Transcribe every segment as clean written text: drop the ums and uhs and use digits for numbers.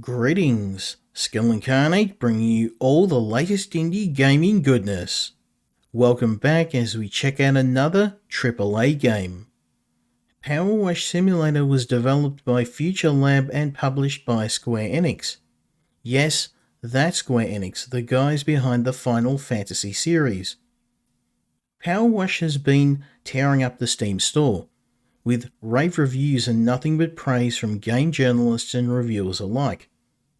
Greetings, Skill Incarnate bringing you all the latest indie gaming goodness. Welcome back as we check out another AAA game. Powerwash Simulator was developed by Future Lab and published by Square Enix. Yes, that's Square Enix, the guys behind the Final Fantasy series. Powerwash has been tearing up the Steam store, with rave reviews and nothing but praise from game journalists and reviewers alike.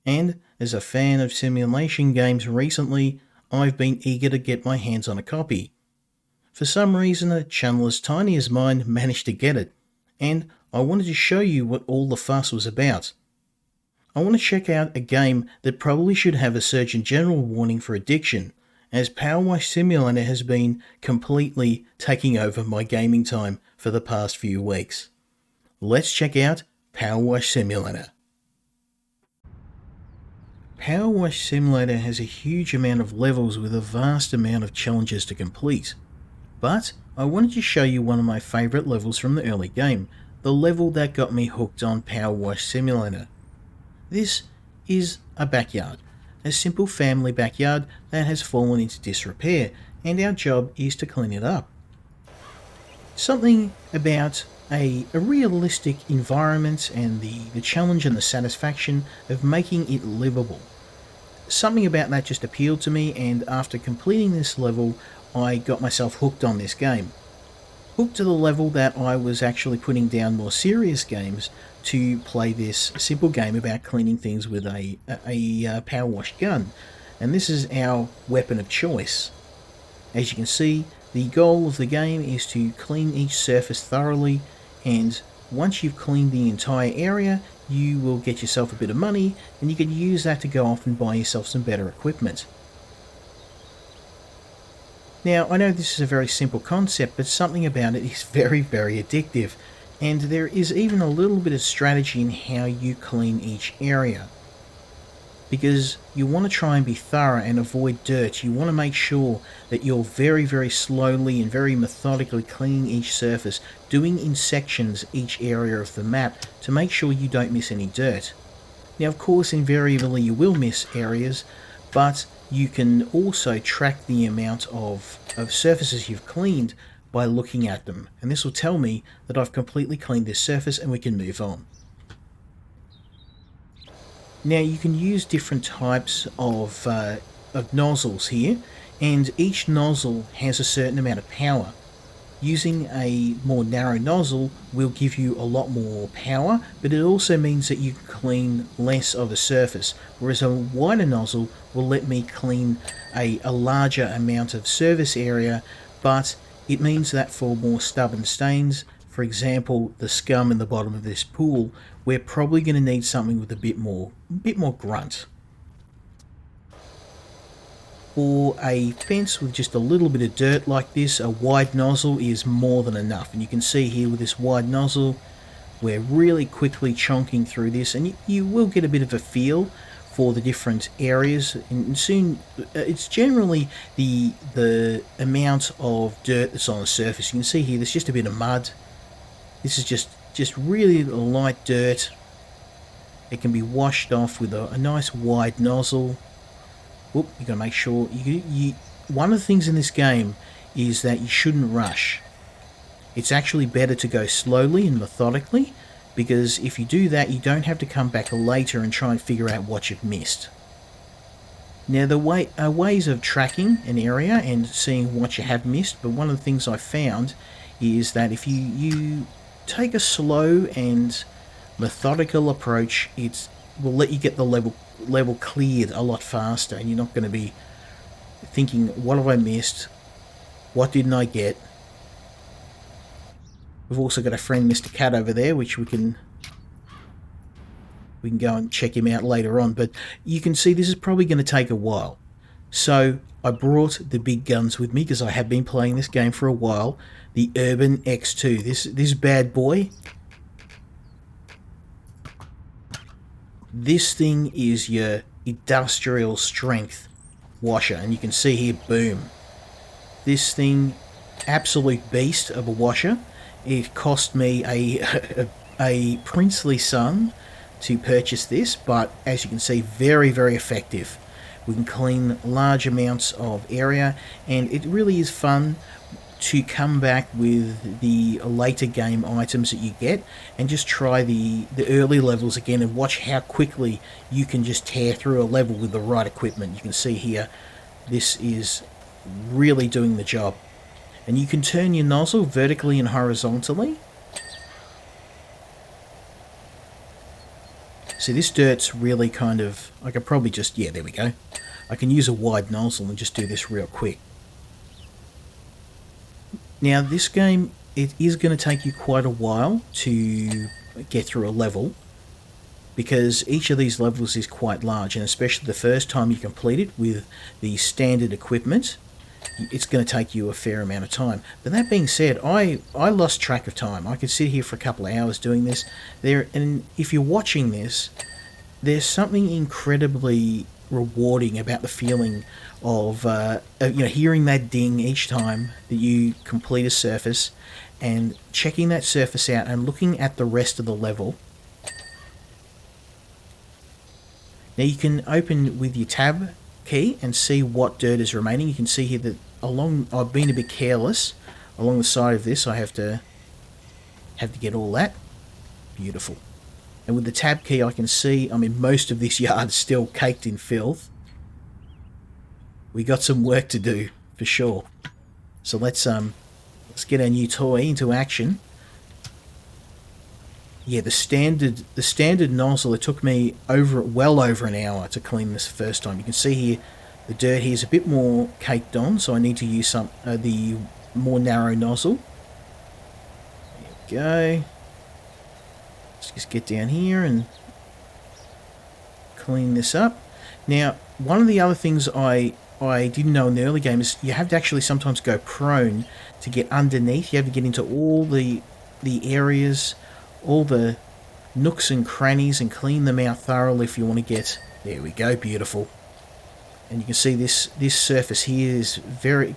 And as a fan of simulation games recently, I've been eager to get my hands on a copy. For some reason, a channel as tiny as mine managed to get it, and I wanted to show you what all the fuss was about. I want to check out a game that probably should have a Surgeon General warning for addiction, as Powerwash Simulator has been completely taking over my gaming time for the past few weeks. Let's check out Powerwash Simulator. Powerwash Simulator has a huge amount of levels with a vast amount of challenges to complete. But I wanted to show you one of my favourite levels from the early game, the level that got me hooked on Powerwash Simulator. This is a backyard, a simple family backyard that has fallen into disrepair, and our job is to clean it up. Something about a realistic environment and the challenge and the satisfaction of making it livable. Something about that just appealed to me, and after completing this level, I got myself hooked on this game. Hooked to the level that I was actually putting down more serious games to play this simple game about cleaning things with a power wash gun. And this is our weapon of choice. As you can see, the goal of the game is to clean each surface thoroughly, and once you've cleaned the entire area, you will get yourself a bit of money, and you can use that to go off and buy yourself some better equipment. Now, I know this is a very simple concept, but something about it is very, very addictive, and there is even a little bit of strategy in how you clean each area. Because you want to try and be thorough and avoid dirt. You want to make sure that you're very, very slowly and very methodically cleaning each surface, doing in sections each area of the map to make sure you don't miss any dirt. Now, of course, invariably you will miss areas, but you can also track the amount of surfaces you've cleaned by looking at them, and this will tell me that I've completely cleaned this surface and we can move on. Now, you can use different types of nozzles here, and each nozzle has a certain amount of power. Using a more narrow nozzle will give you a lot more power, but it also means that you can clean less of a surface, whereas a wider nozzle will let me clean a larger amount of surface area, but it means that for more stubborn stains, for example the scum in the bottom of this pool, we're probably going to need something with a bit more grunt. For a fence with just a little bit of dirt like this, a wide nozzle is more than enough. And you can see here with this wide nozzle, we're really quickly chonking through this, and you will get a bit of a feel for the different areas. And soon, it's generally the amount of dirt that's on the surface. You can see here, there's just a bit of mud. This is just really light dirt. It can be washed off with a nice wide nozzle. Whoop, you got to make sure one of the things in this game is that you shouldn't rush. It's actually better to go slowly and methodically, because if you do that, you don't have to come back later and try and figure out what you've missed. Now, the ways of tracking an area and seeing what you have missed, but one of the things I found is that if you take a slow and methodical approach, it will let you get the level cleared a lot faster, and you're not going to be thinking, what have I missed? What didn't I get? We've also got a friend, Mr. Cat, over there, which we can go and check him out later on, but you can see this is probably going to take a while. So I brought the big guns with me because I have been playing this game for a while. The Urban X2, this bad boy. This thing is your industrial strength washer, and you can see here, boom. This thing, absolute beast of a washer. It cost me a princely sum to purchase this, but as you can see, very, very effective. We can clean large amounts of area, and it really is fun to come back with the later game items that you get and just try the early levels again and watch how quickly you can just tear through a level with the right equipment. You can see here, this is really doing the job. And you can turn your nozzle vertically and horizontally. See, this dirt's really kind of, I could probably just, yeah, there we go. I can use a wide nozzle and just do this real quick. Now, this game, it is going to take you quite a while to get through a level, because each of these levels is quite large, and especially the first time you complete it with the standard equipment, it's going to take you a fair amount of time. But that being said, I lost track of time. I could sit here for a couple of hours doing this. And if you're watching this, there's something incredibly rewarding about the feeling of hearing that ding each time that you complete a surface, and checking that surface out and looking at the rest of the level. Now you can open with your tab key and see what dirt is remaining. You can see here that I've been a bit careless along the side of this. I have to get all that. Beautiful. And with the tab key I can see, most of this yard is still caked in filth. We got some work to do for sure. So let's get our new toy into action. Yeah, the standard nozzle, it took me well over an hour to clean this first time. You can see here the dirt here is a bit more caked on, so I need to use the more narrow nozzle. There we go. Let's just get down here and clean this up. Now, one of the other things I didn't know in the early game is you have to actually sometimes go prone to get underneath. You have to get into all the areas, all the nooks and crannies, and clean them out thoroughly if you want to get... There we go, beautiful. And you can see this surface here is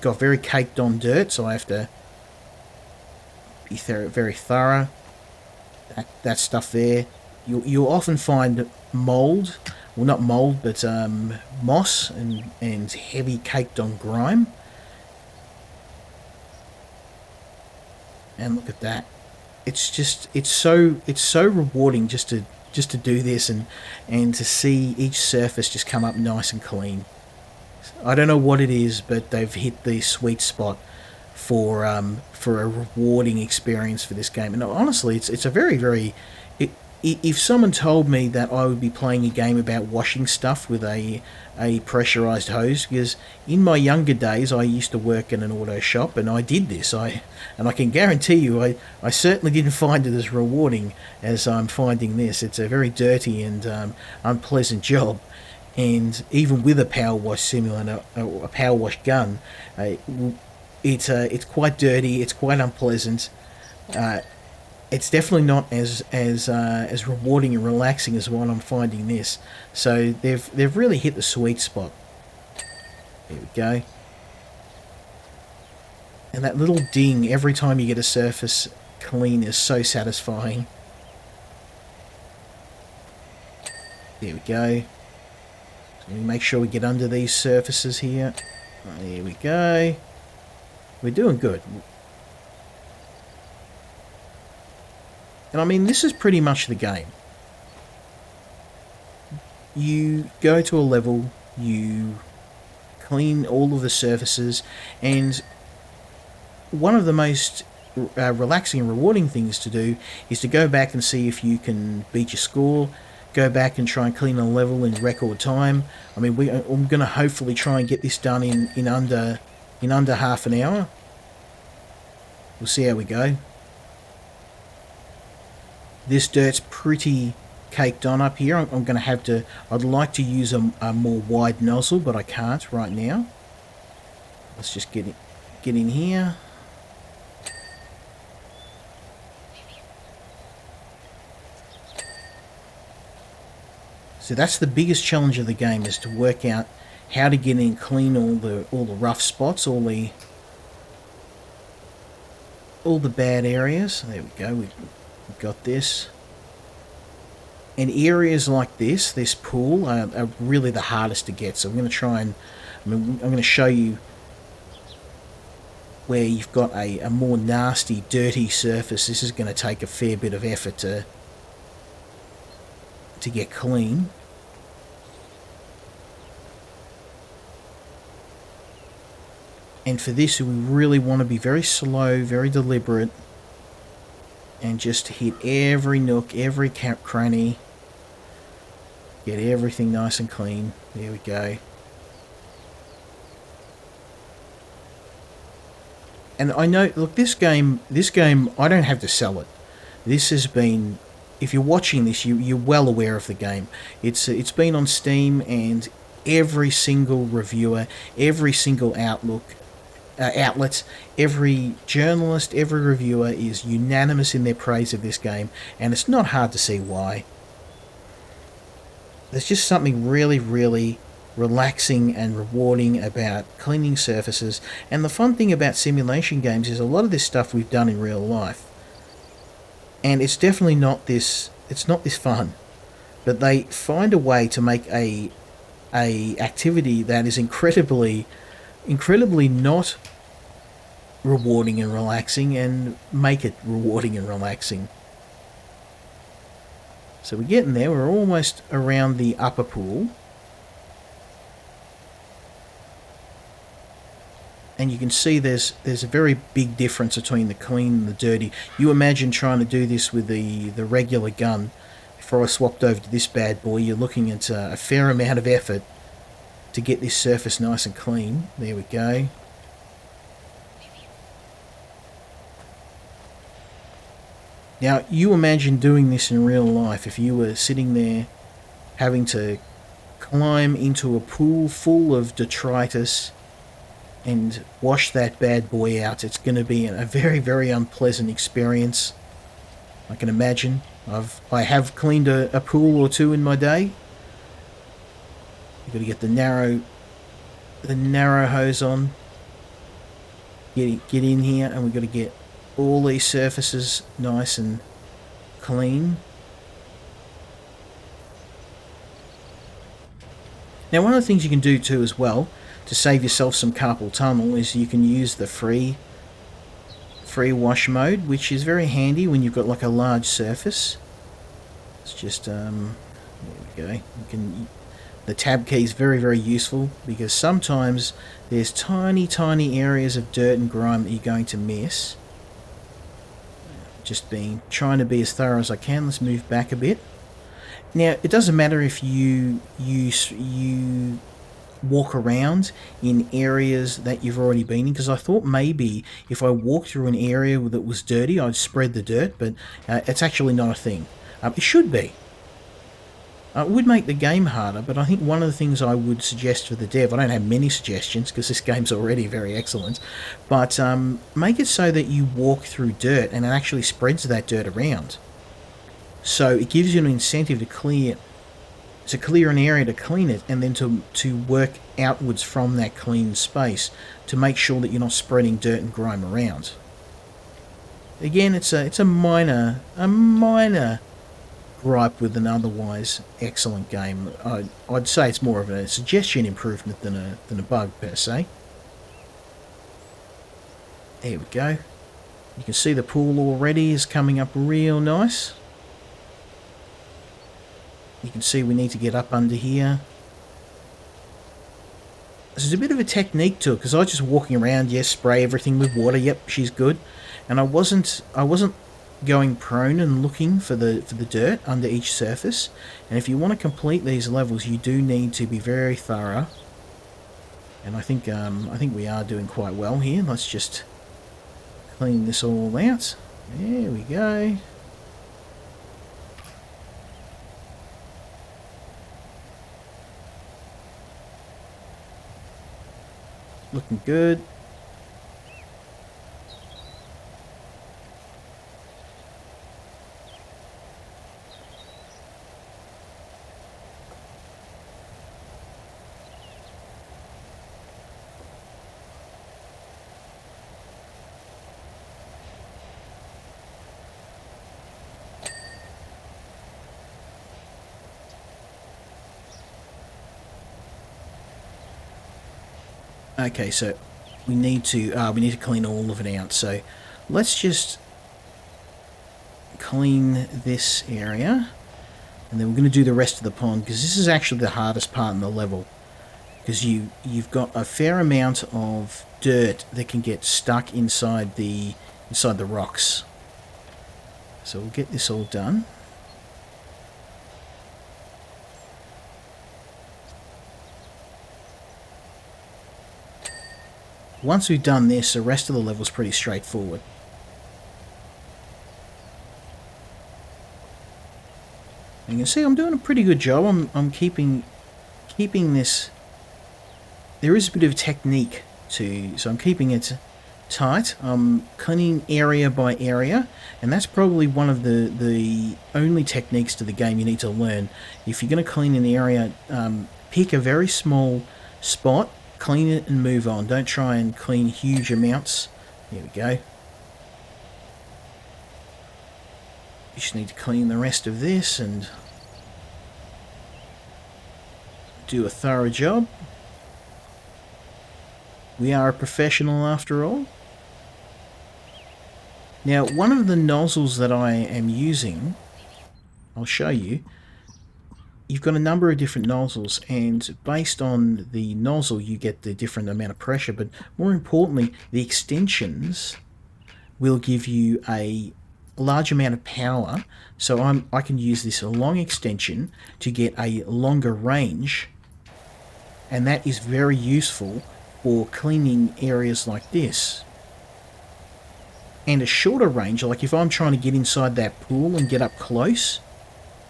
got very caked on dirt, so I have to be very thorough. That stuff there. You'll often find mold, well, not mold, but moss and heavy caked on grime. And look at that. It's so rewarding just to do this and to see each surface just come up nice and clean. I don't know what it is, but they've hit the sweet spot for a rewarding experience for this game. And honestly, it's a very if someone told me that I would be playing a game about washing stuff with a pressurized hose, because in my younger days I used to work in an auto shop and I did this, and I can guarantee you I certainly didn't find it as rewarding as I'm finding this. It's a very dirty and unpleasant job, and even with a power wash simulator, a power wash gun, it's quite dirty, it's quite unpleasant. It's definitely not as rewarding and relaxing as what I'm finding this. So they've really hit the sweet spot. There we go. And that little ding every time you get a surface clean is so satisfying. There we go. So we make sure we get under these surfaces here. There we go. We're doing good. And this is pretty much the game. You go to a level, you clean all of the surfaces, and one of the most relaxing and rewarding things to do is to go back and see if you can beat your score, go back and try and clean a level in record time. I'm going to hopefully try and get this done in under half an hour. We'll see how we go. This dirt's pretty caked on up here. I'm going to have to... I'd like to use a more wide nozzle, but I can't right now. Let's just get in here. So that's the biggest challenge of the game, is to work out how to get in and clean all the rough spots, all the bad areas. There we go. We've got this. And areas like this pool, are really the hardest to get. So I'm going to try and, I'm going to show you where you've got a more nasty, dirty surface. This is going to take a fair bit of effort to get clean. And for this, we really want to be very slow, very deliberate, and just hit every nook, every cranny. Get everything nice and clean. There we go. And I know, look, this game, I don't have to sell it. This has been, if you're watching this, you're well aware of the game. It's been on Steam, and every single reviewer, every single outlet, every journalist, every reviewer is unanimous in their praise of this game, and it's not hard to see why. There's just something really, really relaxing and rewarding about cleaning surfaces, and the fun thing about simulation games is a lot of this stuff we've done in real life, and it's definitely not this fun, but they find a way to make a activity that is incredibly not rewarding and relaxing, and make it rewarding and relaxing. So we're getting there. We're almost around the upper pool. And you can see there's a very big difference between the clean and the dirty. You imagine trying to do this with the regular gun. Before I swapped over to this bad boy, you're looking at a fair amount of effort to get this surface nice and clean. There we go. Now, you imagine doing this in real life. If you were sitting there having to climb into a pool full of detritus and wash that bad boy out, it's going to be a very, very unpleasant experience. I can imagine. I have cleaned a pool or two in my day. You've got to get the narrow hose on. Get in here, and we've got to get all these surfaces nice and clean. Now, one of the things you can do too as well to save yourself some carpal tunnel is you can use the free wash mode, which is very handy when you've got like a large surface. It's just there we go. The tab key is very, very useful, because sometimes there's tiny areas of dirt and grime that you're going to miss. Just trying to be as thorough as I can. Let's move back a bit. Now, it doesn't matter if you walk around in areas that you've already been in, because I thought maybe if I walked through an area that was dirty, I'd spread the dirt, but it's actually not a thing. It should be. It would make the game harder, but I think one of the things I would suggest for the dev, I don't have many suggestions because this game's already very excellent, but make it so that you walk through dirt and it actually spreads that dirt around. So it gives you an incentive to clear an area, to clean it, and then to work outwards from that clean space to make sure that you're not spreading dirt and grime around. Again, it's a minor gripe with an otherwise excellent game. I'd say it's more of a suggestion improvement than a bug per se. There we go. You can see the pool already is coming up real nice. You can see we need to get up under here. There's a bit of a technique to it, because I was just walking around, yes, spray everything with water, yep, she's good. And I wasn't going prone and looking for the dirt under each surface. And if you want to complete these levels, you do need to be very thorough. And I think we are doing quite well here. Let's just clean this all out. There we go. Looking good. Okay, so we need to clean all of it out. So let's just clean this area, and then we're going to do the rest of the pond, because this is actually the hardest part in the level, because you've got a fair amount of dirt that can get stuck inside the rocks. So we'll get this all done. Once we've done this, the rest of the level's pretty straightforward. And you can see I'm doing a pretty good job. I'm keeping this. There is a bit of technique so I'm keeping it tight. I'm cleaning area by area, and that's probably one of the only techniques to the game you need to learn. If you're going to clean an area, pick a very small spot, clean it and move on. Don't try and clean huge amounts. There we go. You just need to clean the rest of this and do a thorough job. We are a professional after all. Now, one of the nozzles that I am using, I'll show you. You've got a number of different nozzles, and based on the nozzle you get the different amount of pressure, but more importantly, the extensions will give you a large amount of power. So I can use this long extension to get a longer range, and that is very useful for cleaning areas like this. And a shorter range, like if I'm trying to get inside that pool and get up close,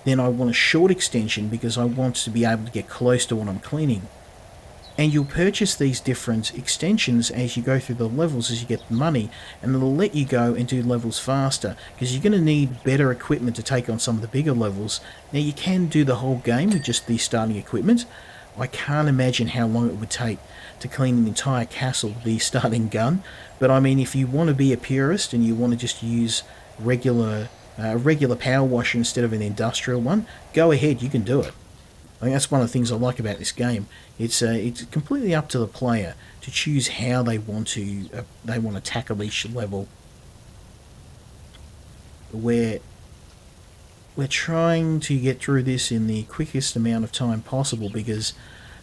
then I want a short extension because I want to be able to get close to what I'm cleaning. And you'll purchase these different extensions as you go through the levels, as you get the money, and it'll let you go and do levels faster, because you're going to need better equipment to take on some of the bigger levels. Now, you can do the whole game with just the starting equipment. I can't imagine how long it would take to clean an entire castle with the starting gun, but I mean, if you want to be a purist and you want to just use regular power washer instead of an industrial one, go ahead, you can do it. I think that's one of the things I like about this game. It's completely up to the player to choose how they want to tackle each level. We're trying to get through this in the quickest amount of time possible, because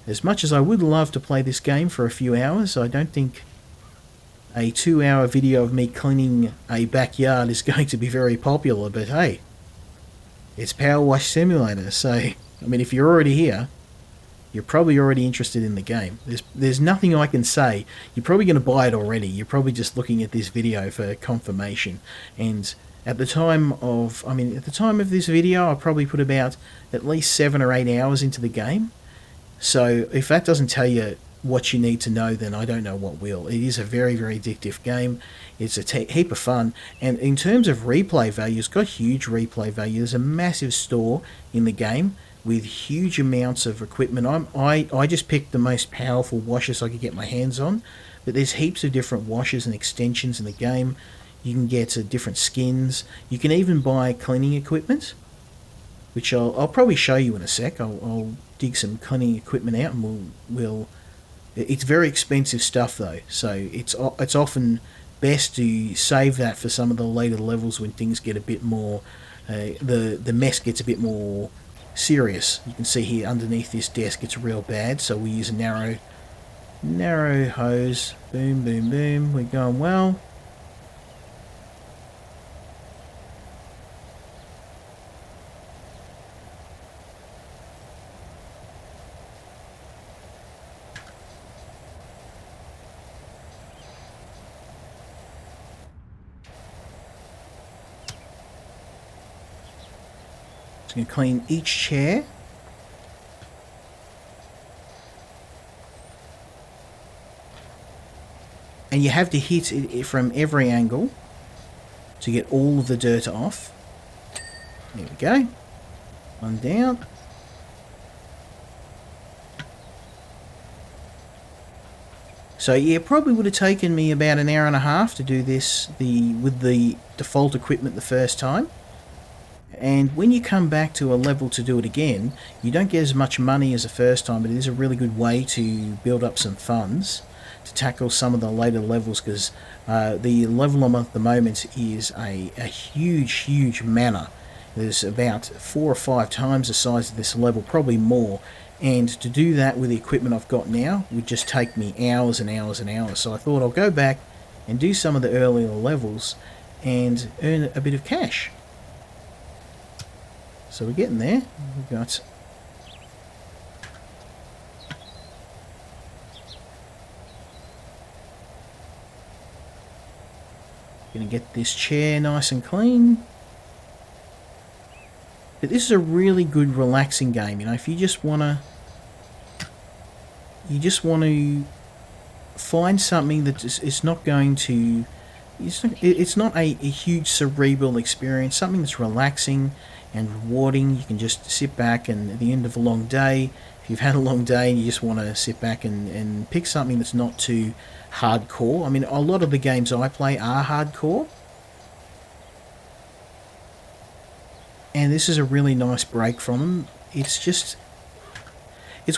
as much as I would love to play this game for a few hours, I don't think a 2-hour video of me cleaning a backyard is going to be very popular. But hey, it's Powerwash Simulator, so I mean, if you're already here, you're probably already interested in the game. There's nothing I can say. You're probably going to buy it already. You're probably just looking at this video for confirmation. And at the time of this video, I probably put about at least 7 or 8 hours into the game. So if that doesn't tell you what you need to know, then I don't know what will. It is a very, very addictive game. It's a heap of fun, and in terms of replay value, it's got huge replay value. There's a massive store in the game with huge amounts of equipment. I just picked the most powerful washers I could get my hands on, but there's heaps of different washers and extensions in the game. You can get different skins. You can even buy cleaning equipment, which I'll probably show you in a sec. I'll dig some cleaning equipment out, and we'll. It's very expensive stuff though, so it's often best to save that for some of the later levels when things get a bit more. The mess gets a bit more serious. You can see here underneath this desk it's real bad, so we use a narrow hose. Boom, boom, boom. We're going well. Just going to clean each chair. And you have to hit it from every angle to get all of the dirt off. There we go. One down. So yeah, it probably would have taken me about an hour and a half to do this with the default equipment the first time. And when you come back to a level to do it again, you don't get as much money as the first time, but it is a really good way to build up some funds. to tackle some of the later levels, because the level I'm at the moment is a huge manor. There's about 4 or 5 times the size of this level, probably more, and to do that with the equipment I've got now would just take me hours and hours and hours. So I thought I'll go back and do some of the earlier levels and earn a bit of cash. So we're getting there. We've got gonna get this chair nice and clean. But this is a really good relaxing game, you know, if you just wanna find something that is not going to it's not a huge cerebral experience, something that's relaxing and rewarding. You can just sit back, and at the end of a long day, if you've had a long day and you just want to sit back and pick something that's not too hardcore. I mean, a lot of the games I play are hardcore, and this is a really nice break from them. It's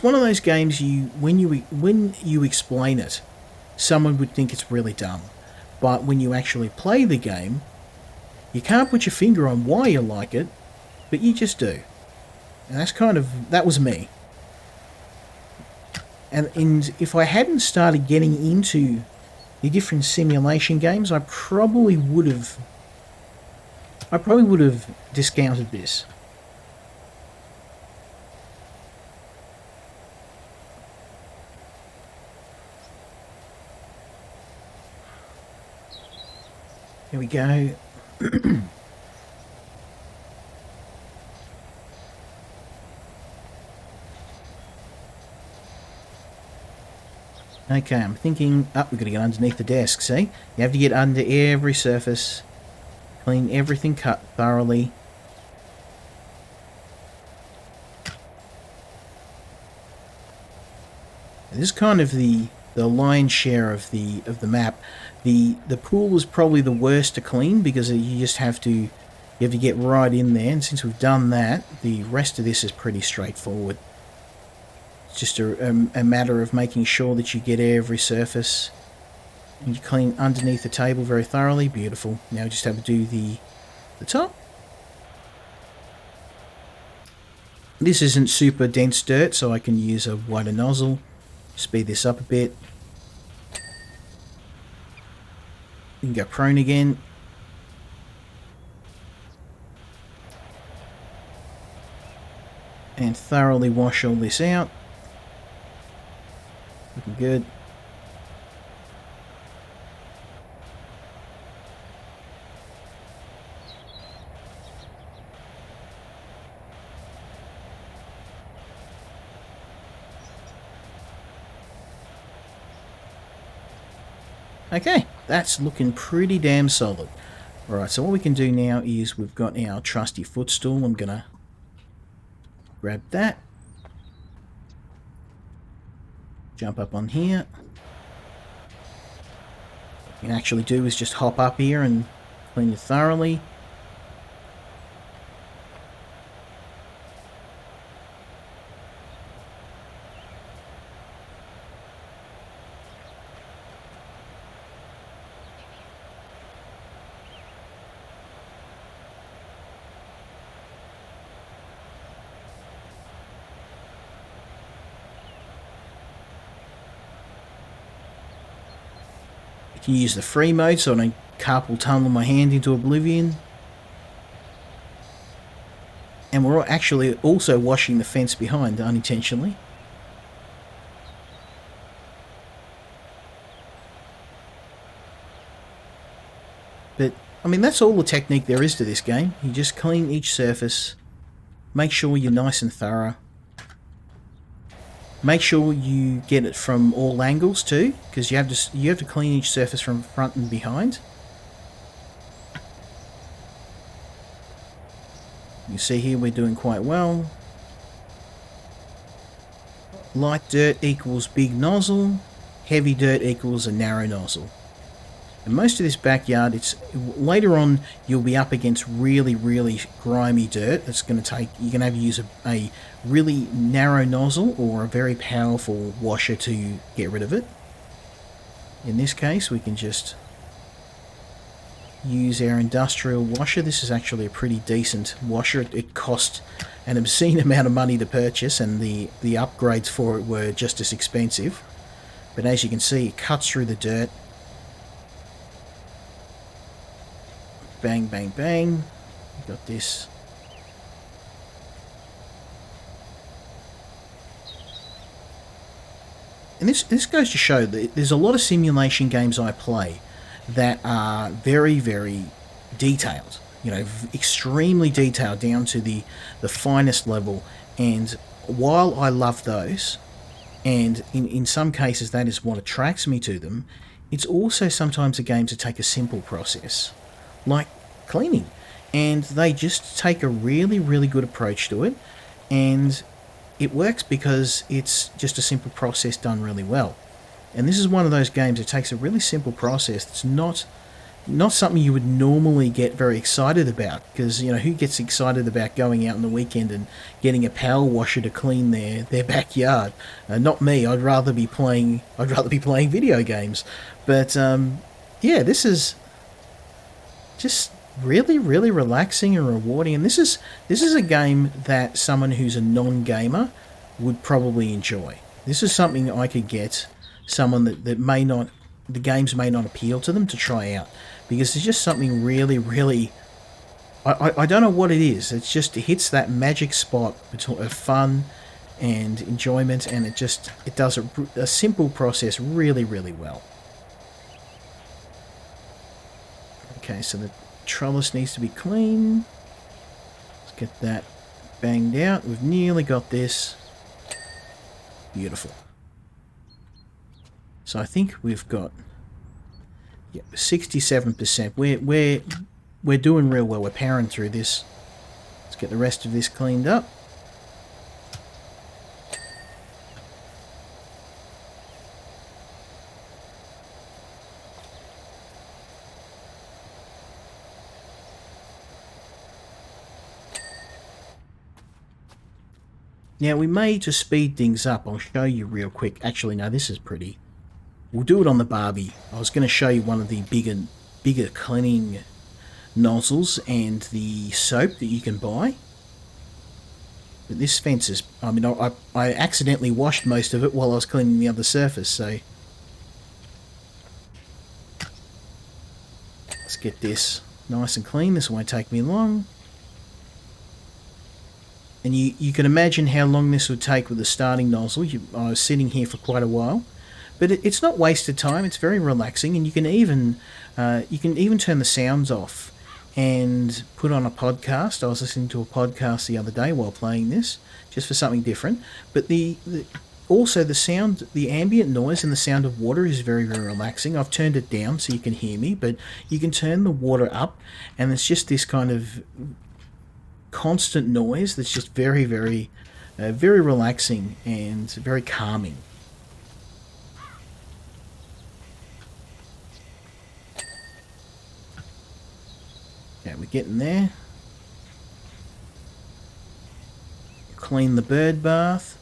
one of those games when you explain it, someone would think it's really dumb. But when you actually play the game, you can't put your finger on why you like it, but you just do. And that was me. And if I hadn't started getting into the different simulation games, I probably would have discounted this. Here we go. Okay, I'm thinking, we've got to get underneath the desk, see? You have to get under every surface, clean everything cut thoroughly. This is kind of the lion's share of the map. The pool is probably the worst to clean, because you have to get right in there, and since we've done that, the rest of this is pretty straightforward. It's just a matter of making sure that you get every surface, and you clean underneath the table very thoroughly. Beautiful. Now we just have to do the top. This isn't super dense dirt, so I can use a wider nozzle. Speed this up a bit. You can go prone again. And thoroughly wash all this out. Looking good. Okay, that's looking pretty damn solid. Alright, so what we can do now is we've got our trusty footstool. I'm gonna grab that. Jump up on here. What you can actually do is just hop up here and clean it thoroughly. I can use the free mode so I don't carpal tunnel my hand into oblivion. And we're actually also washing the fence behind unintentionally. But, I mean, that's all the technique there is to this game. You just clean each surface, make sure you're nice and thorough. Make sure you get it from all angles too, because you have to clean each surface from front and behind. You see here we're doing quite well. Light dirt equals big nozzle, heavy dirt equals a narrow nozzle. And most of this backyard, later on you'll be up against really grimy dirt. That's going to take, you're going to have to use a really narrow nozzle or a very powerful washer to get rid of it. In this case, we can just use our industrial washer. This is actually a pretty decent washer. It cost an obscene amount of money to purchase, and the upgrades for it were just as expensive. But as you can see, it cuts through the dirt. Bang, bang, bang. Got this. And this goes to show that there's a lot of simulation games I play that are very, very detailed. You know, extremely detailed down to the finest level. And while I love those, and in some cases that is what attracts me to them, it's also sometimes the games that take a simple process, like cleaning. And they just take a really, really good approach to it. And it works because it's just a simple process done really well. And this is one of those games that takes a really simple process that's not something you would normally get very excited about, because, you know, who gets excited about going out on the weekend and getting a power washer to clean their backyard? Not me. I'd rather be playing video games. But yeah, this is just really, really relaxing and rewarding. And this is a game that someone who's a non-gamer would probably enjoy. This is something I could get someone that may not, the games may not appeal to them, to try out, because it's just something really, really, I don't know what it is. It's just, it hits that magic spot between fun and enjoyment, and it does a simple process really, really well. Okay, so the trellis needs to be clean. Let's get that banged out. We've nearly got this. Beautiful. So I think we've got 67%. We're doing real well. We're powering through this. Let's get the rest of this cleaned up. Now, we may just speed things up. I'll show you real quick. Actually, no, this is pretty. We'll do it on the Barbie. I was going to show you one of the bigger cleaning nozzles and the soap that you can buy. But this fence is... I mean, I accidentally washed most of it while I was cleaning the other surface, so... Let's get this nice and clean. This won't take me long. And you can imagine how long this would take with the starting nozzle. I was sitting here for quite a while. But it's not wasted time. It's very relaxing, and you can even turn the sounds off and put on a podcast. I was listening to a podcast the other day while playing this, just for something different. But also the sound, the ambient noise and the sound of water is very, very relaxing. I've turned it down so you can hear me, but you can turn the water up, and it's just this kind of constant noise that's just very, very, very relaxing and very calming. Okay, we're getting there. Clean the bird bath.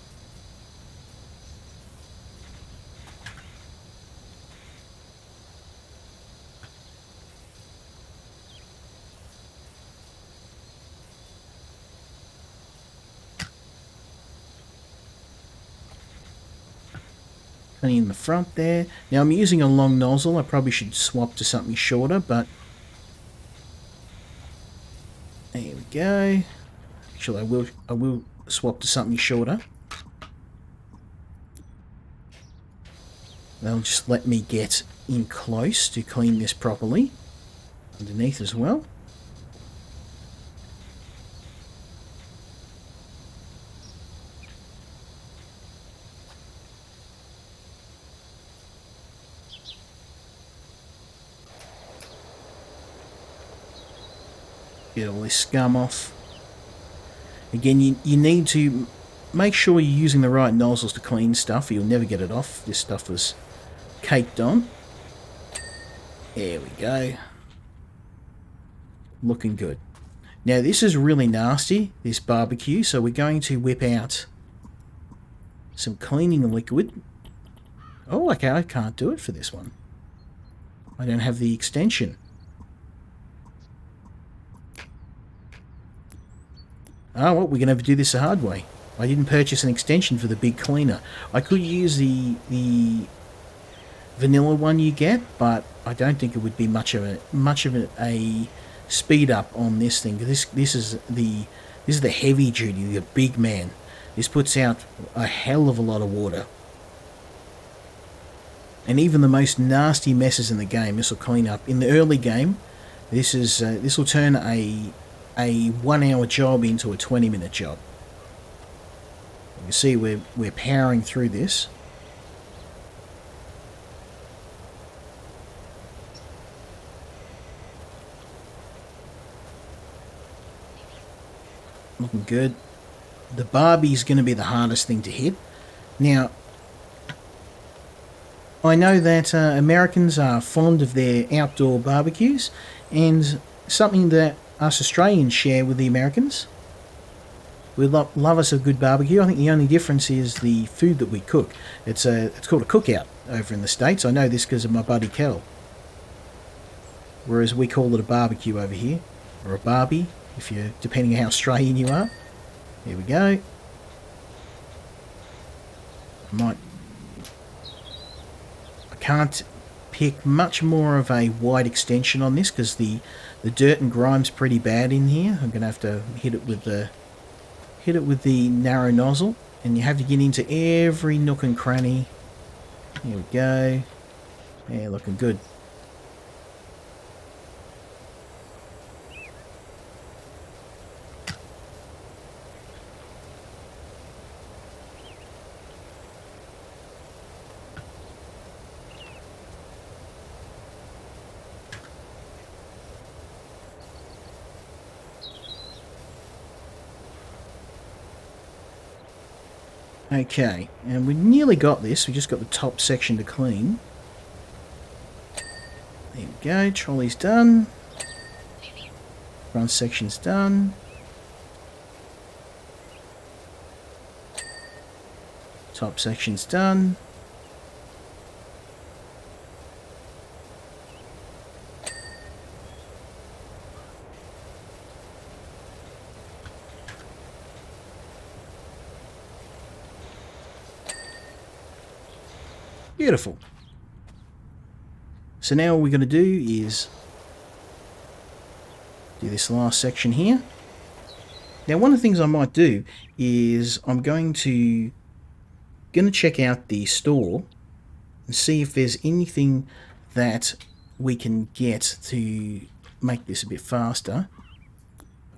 Clean the front there. Now I'm using a long nozzle. I probably should swap to something shorter, but there we go. Actually, I will swap to something shorter. They'll just let me get in close to clean this properly. Underneath as well. Get all this scum off. Again, you need to make sure you're using the right nozzles to clean stuff, or you'll never get it off. This stuff was caked on. There we go. Looking good. Now this is really nasty, this barbecue, so we're going to whip out some cleaning liquid. Oh, okay, I can't do it for this one. I don't have the extension. Oh, well, we're going to have to do this the hard way. I didn't purchase an extension for the big cleaner. I could use the vanilla one you get, but I don't think it would be much of a speed up on this thing. This is the heavy duty, the big man. This puts out a hell of a lot of water. And even the most nasty messes in the game, this will clean up. In the early game, this will turn a 1 hour job into a 20-minute job. You can see we're powering through this. Looking good. The Barbie's going to be the hardest thing to hit. Now, I know that Americans are fond of their outdoor barbecues, and something that us Australians share with the Americans. We love us a good barbecue. I think the only difference is the food that we cook. It's called a cookout over in the States. I know this because of my buddy Kel. Whereas we call it a barbecue over here, or a barbie, if you're depending on how Australian you are. Here we go. I can't pick much more of a wide extension on this because the dirt and grime's pretty bad in here. I'm gonna have to hit it with the narrow nozzle, and you have to get into every nook and cranny. Here we go. Yeah, looking good. Okay, and we nearly got this. We just got the top section to clean. There we go, trolley's done. Front section's done. Top section's done. Beautiful. So now all we're going to do is do this last section here. Now one of the things I might do is I'm going to check out the store and see if there's anything that we can get to make this a bit faster.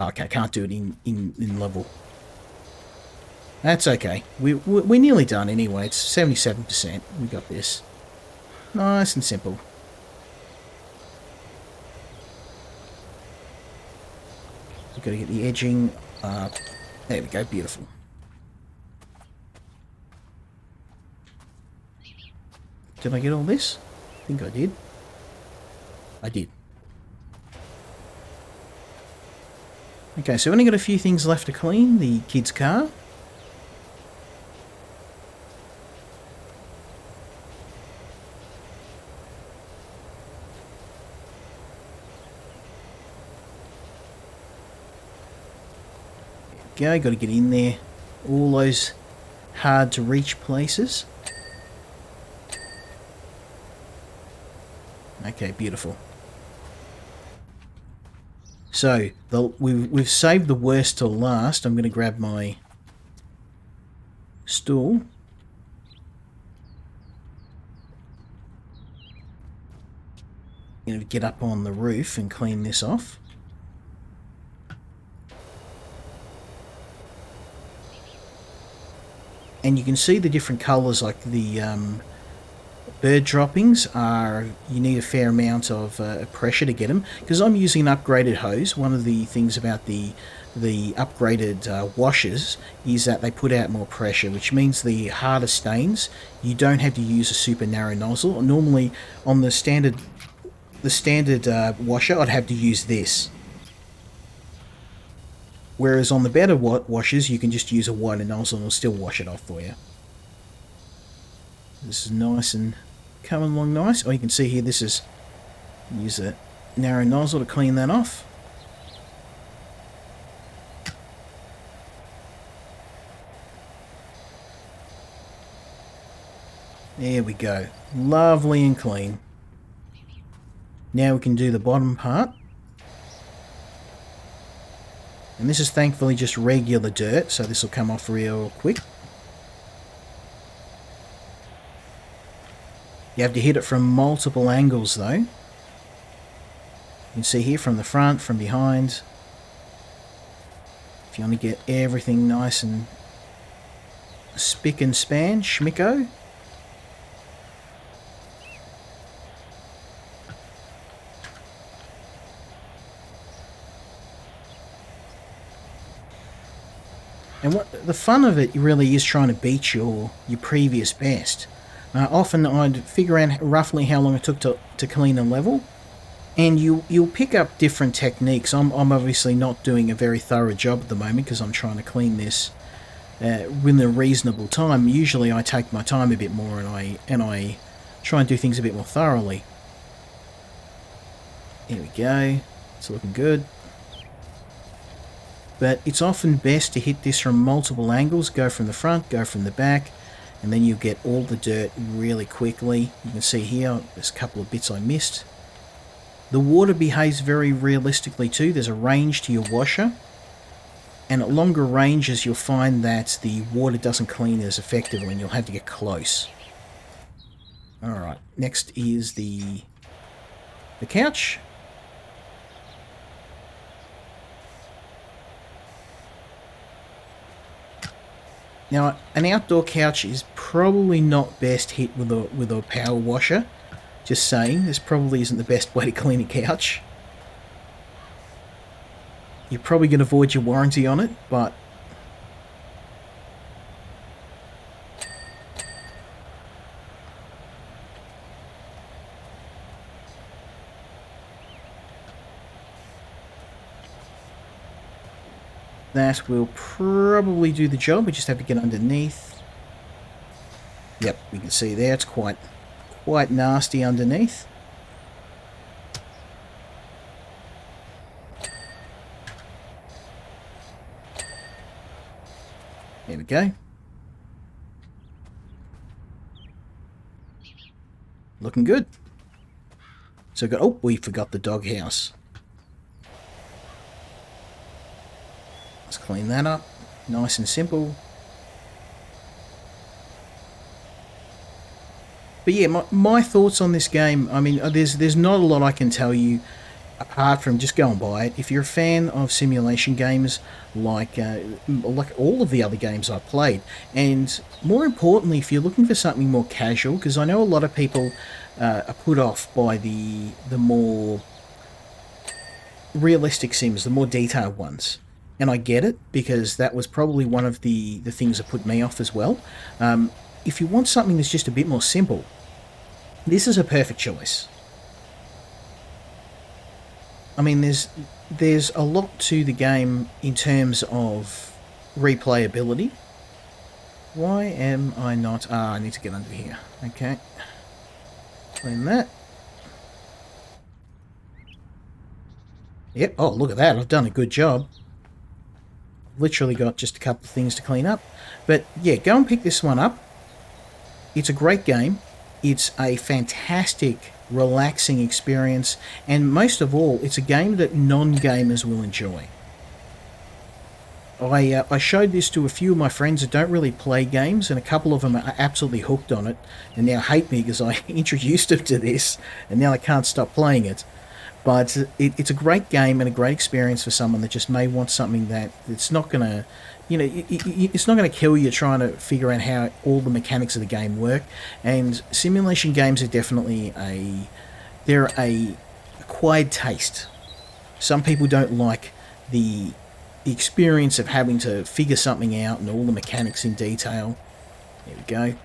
Okay, I can't do it in level. That's okay. We're nearly done anyway. It's 77%. We got this. Nice and simple. We've got to get the edging up. There we go. Beautiful. Did I get all this? I think I did. I did. Okay, so we've only got a few things left to clean. The kid's car. Got to get in there. All those hard to reach places. Okay, beautiful. So we've saved the worst till last. I'm going to grab my stool. I'm going to get up on the roof and clean this off. And you can see the different colours, like the bird droppings are, you need a fair amount of pressure to get them. Because I'm using an upgraded hose, one of the things about the upgraded washers is that they put out more pressure, which means the harder stains, you don't have to use a super narrow nozzle. Normally on the standard washer, I'd have to use this. Whereas on the better washers, you can just use a wider nozzle and it'll still wash it off for you. This is nice and coming along nice. Oh, you can see here, this is Use a narrow nozzle to clean that off. There we go. Lovely and clean. Now we can do the bottom part. And this is thankfully just regular dirt, so this will come off real quick. You have to hit it from multiple angles though. You can see here from the front, from behind. If you want to get everything nice and spick and span, schmicko. And what the fun of it really is trying to beat your previous best. Often I'd figure out roughly how long it took to clean a level, and you'll pick up different techniques. I'm obviously not doing a very thorough job at the moment because I'm trying to clean this within a reasonable time. Usually I take my time a bit more and I try and do things a bit more thoroughly. There we go. It's looking good. But it's often best to hit this from multiple angles. Go from the front, go from the back, and then you get all the dirt really quickly. You can see here, there's a couple of bits I missed. The water behaves very realistically too. There's a range to your washer, and at longer ranges you'll find that the water doesn't clean as effectively and you'll have to get close. Alright, next is the couch. Now, an outdoor couch is probably not best hit with a power washer. Just saying, this probably isn't the best way to clean a couch. You're probably going to void your warranty on it, but that will probably do the job. We just have to get underneath. Yep, we can see there it's quite nasty underneath. There we go. Looking good. So we forgot the doghouse. Let's clean that up. Nice and simple. But yeah, my thoughts on this game, I mean, there's not a lot I can tell you apart from just go and buy it. If you're a fan of simulation games like all of the other games I've played, and more importantly, if you're looking for something more casual, because I know a lot of people are put off by the more realistic sims, the more detailed ones. And I get it, because that was probably one of the things that put me off as well. If you want something that's just a bit more simple, this is a perfect choice. I mean, there's a lot to the game in terms of replayability. Why am I not... I need to get under here. Okay. Clean that. Yep, oh, look at that. I've done a good job. Literally got just a couple of things to clean up. But yeah, go and pick this one up. It's a great game. It's a fantastic, relaxing experience, and most of all, it's a game that non-gamers will enjoy. I showed this to a few of my friends that don't really play games, and a couple of them are absolutely hooked on it, and now hate me because I introduced them to this, and now they can't stop playing it. But it's a great game and a great experience for someone that just may want something that it's not going to, it's not going to kill you trying to figure out how all the mechanics of the game work. And simulation games are definitely they're a acquired taste. Some people don't like the experience of having to figure something out and all the mechanics in detail. There we go.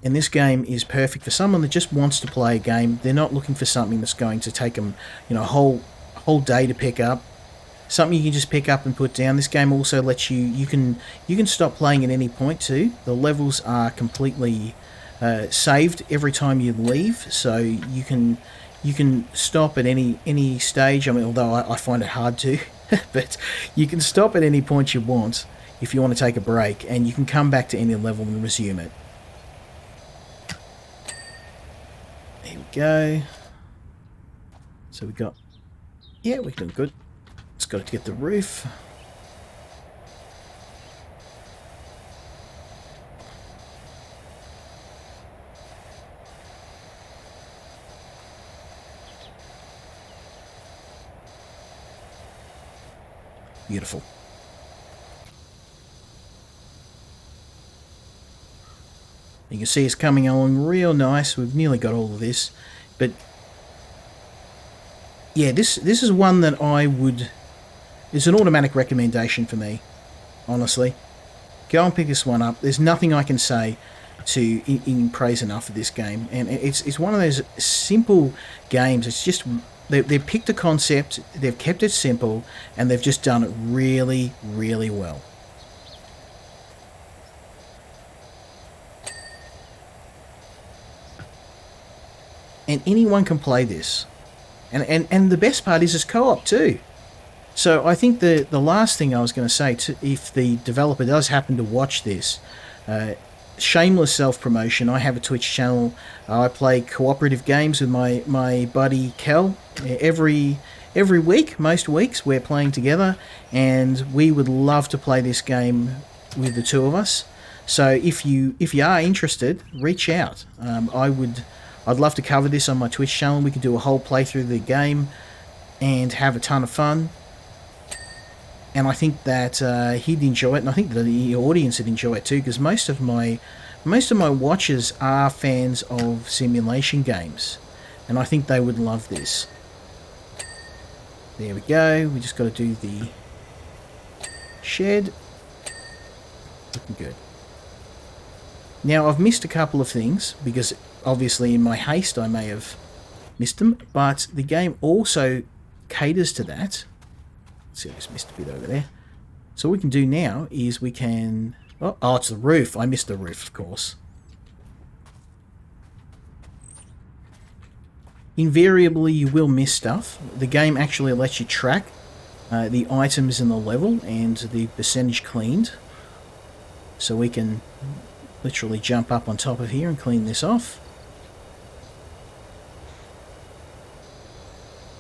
And this game is perfect for someone that just wants to play a game. They're not looking for something that's going to take them, a whole day to pick up. Something you can just pick up and put down. This game also lets you can stop playing at any point too. The levels are completely saved every time you leave, so you can You can stop at any stage. I mean, although I find it hard to, but you can stop at any point you want if you want to take a break, and you can come back to any level and resume it. There we go. So we got, yeah, we're doing good. Just got to get the roof. Beautiful. You can see it's coming along real nice. We've nearly got all of this. But yeah, this is one that I would... It's an automatic recommendation for me, honestly. Go and pick this one up. There's nothing I can say to in praise enough of this game. And it's one of those simple games. It's just... They've picked a concept, they've kept it simple, and they've just done it really, really well. And anyone can play this. And the best part is it's co-op too. So I think the last thing I was going to say, if the developer does happen to watch this, shameless self-promotion, I have a Twitch channel. I play cooperative games with my buddy Kel. Every week, most weeks, we're playing together, and we would love to play this game with the two of us. So if you are interested, reach out. I'd love to cover this on my Twitch channel. We could do a whole playthrough of the game and have a ton of fun. And I think that he'd enjoy it, and I think that the audience would enjoy it too, because most of my watchers are fans of simulation games, and I think they would love this. There we go. We just got to do the shed. Looking good. Now I've missed a couple of things because obviously in my haste I may have missed them, but the game also caters to that. Let's see, I just missed a bit over there. So what we can do now is we can... Oh, it's the roof. I missed the roof, of course. Invariably, you will miss stuff. The game actually lets you track the items in the level and the percentage cleaned. So we can literally jump up on top of here and clean this off.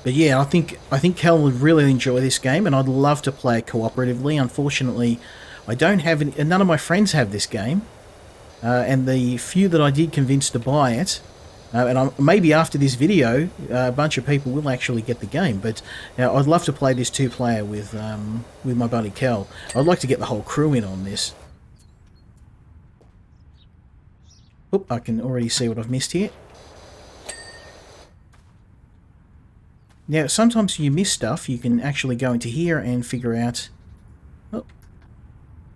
But yeah, I think Cal would really enjoy this game, and I'd love to play it cooperatively. Unfortunately, I don't have any, none of my friends have this game, and the few that I did convince to buy it, maybe after this video, a bunch of people will actually get the game. But I'd love to play this two-player with my buddy Cal. I'd like to get the whole crew in on this. Oop, I can already see what I've missed here. Now, sometimes you miss stuff. You can actually go into here and figure out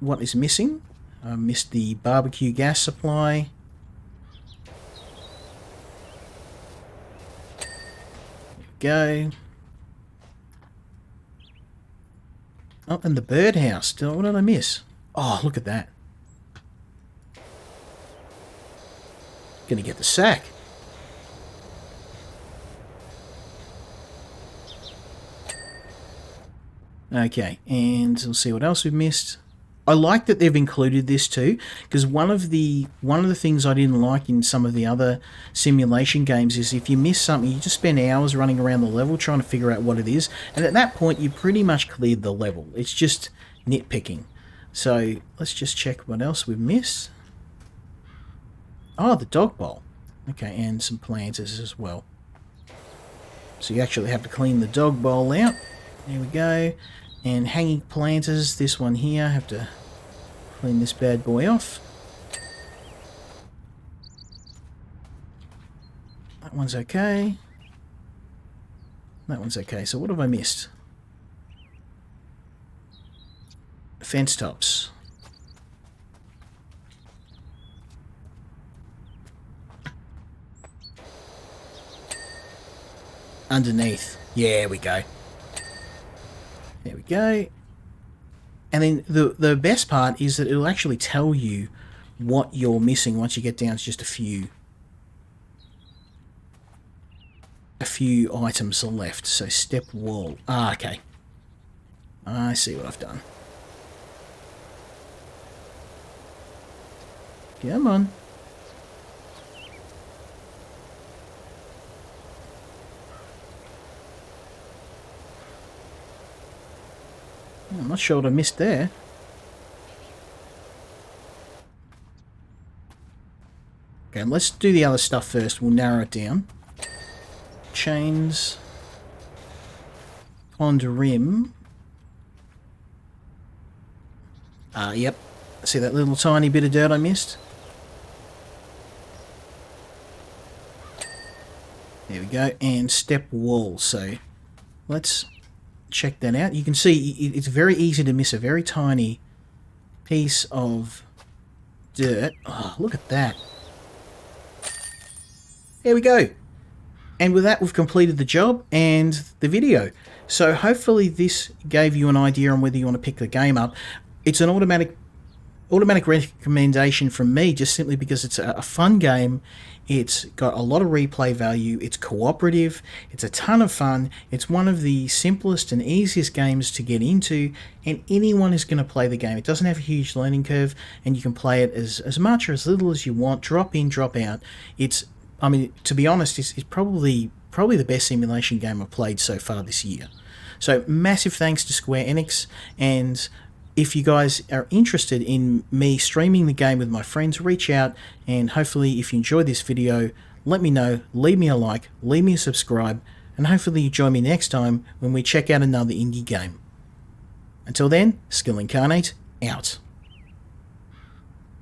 what is missing. I missed the barbecue gas supply. There we go. Oh, and the birdhouse. What did I miss? Oh, look at that. Gonna get the sack. Okay, and we'll see what else we've missed. I like that they've included this too, because one of the things I didn't like in some of the other simulation games is if you miss something, you just spend hours running around the level trying to figure out what it is, and at that point you pretty much cleared the level. It's just nitpicking. So let's just check what else we've missed. Oh, the dog bowl. Okay, and some planters as well. So you actually have to clean the dog bowl out. There we go. And hanging planters, this one here, have to clean this bad boy off. That one's okay. That one's okay. So what have I missed? Fence tops. Underneath. Yeah, we go. There we go. And then the best part is that it'll actually tell you what you're missing once you get down to just a few a few items left. So step wall. Ah, okay. I see what I've done. Come on. I'm not sure what I missed there. Okay, let's do the other stuff first. We'll narrow it down. Chains. Pond rim. Yep. See that little tiny bit of dirt I missed? There we go. And step wall. So let's check that out. You can see it's very easy to miss a very tiny piece of dirt. Oh, look at that. There we go. And with that, we've completed the job and the video. So hopefully this gave you an idea on whether you want to pick the game up. It's an automatic recommendation from me, just simply because it's a fun game. It's got a lot of replay value. It's cooperative. It's a ton of fun. It's one of the simplest and easiest games to get into, and anyone is going to play the game. It doesn't have a huge learning curve, and you can play it as much or as little as you want. Drop in, drop out. I mean, to be honest, it's probably the best simulation game I've played so far this year. So massive thanks to Square Enix, and if you guys are interested in me streaming the game with my friends, reach out, and hopefully if you enjoyed this video, let me know, leave me a like, leave me a subscribe, and hopefully you join me next time when we check out another indie game. Until then, Skill Incarnate, out.